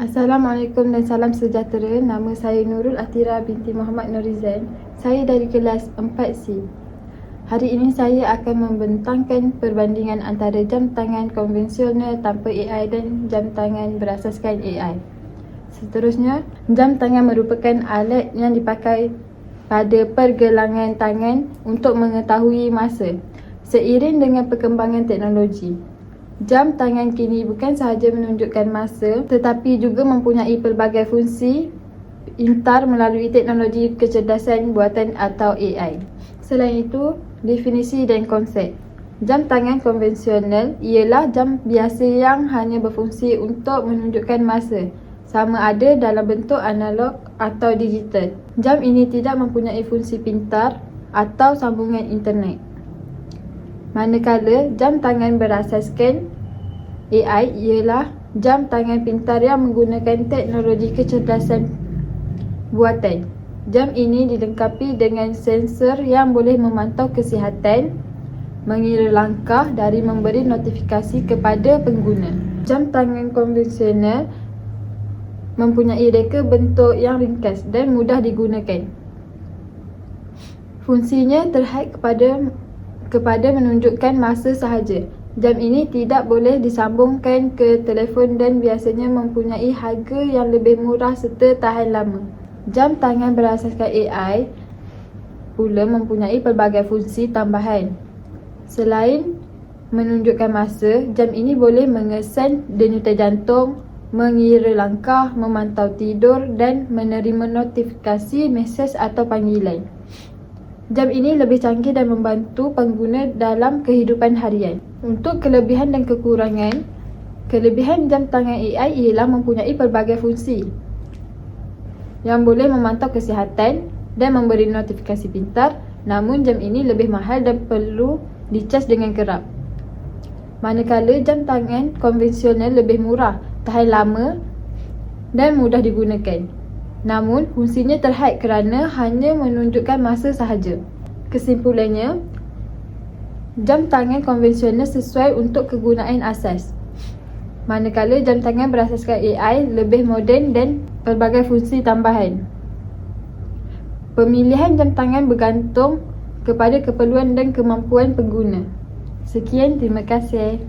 Assalamualaikum dan salam sejahtera. Nama saya Nurul Atira binti Muhammad Norizan. Saya dari kelas 4C. Hari ini saya akan membentangkan perbandingan antara jam tangan konvensional tanpa AI dan jam tangan berasaskan AI. Seterusnya, jam tangan merupakan alat yang dipakai pada pergelangan tangan untuk mengetahui masa. Seiring dengan perkembangan teknologi, jam tangan kini bukan sahaja menunjukkan masa tetapi juga mempunyai pelbagai fungsi pintar melalui teknologi kecerdasan buatan atau AI. Selain itu, definisi dan konsep. Jam tangan konvensional ialah jam biasa yang hanya berfungsi untuk menunjukkan masa, sama ada dalam bentuk analog atau digital. Jam ini tidak mempunyai fungsi pintar atau sambungan internet. Manakala jam tangan berasaskan AI ialah jam tangan pintar yang menggunakan teknologi kecerdasan buatan. Jam ini dilengkapi dengan sensor yang boleh memantau kesihatan, mengira langkah dari memberi notifikasi kepada pengguna. Jam tangan konvensional mempunyai reka bentuk yang ringkas dan mudah digunakan. Fungsinya terhad kepada menunjukkan masa sahaja. Jam ini tidak boleh disambungkan ke telefon dan biasanya mempunyai harga yang lebih murah serta tahan lama. Jam tangan berasaskan AI pula mempunyai pelbagai fungsi tambahan. Selain menunjukkan masa, jam ini boleh mengesan denyutan jantung, mengira langkah, memantau tidur dan menerima notifikasi mesej atau panggilan. Jam ini lebih canggih dan membantu pengguna dalam kehidupan harian. Untuk kelebihan dan kekurangan, kelebihan jam tangan AI ialah mempunyai pelbagai fungsi yang boleh memantau kesihatan dan memberi notifikasi pintar. Namun jam ini lebih mahal dan perlu dicas dengan kerap. Manakala jam tangan konvensional lebih murah, tahan lama dan mudah digunakan. Namun fungsinya terhad kerana hanya menunjukkan masa sahaja. Kesimpulannya, jam tangan konvensional sesuai untuk kegunaan asas. Manakala jam tangan berasaskan AI lebih moden dan pelbagai fungsi tambahan. Pemilihan jam tangan bergantung kepada keperluan dan kemampuan pengguna. Sekian, terima kasih.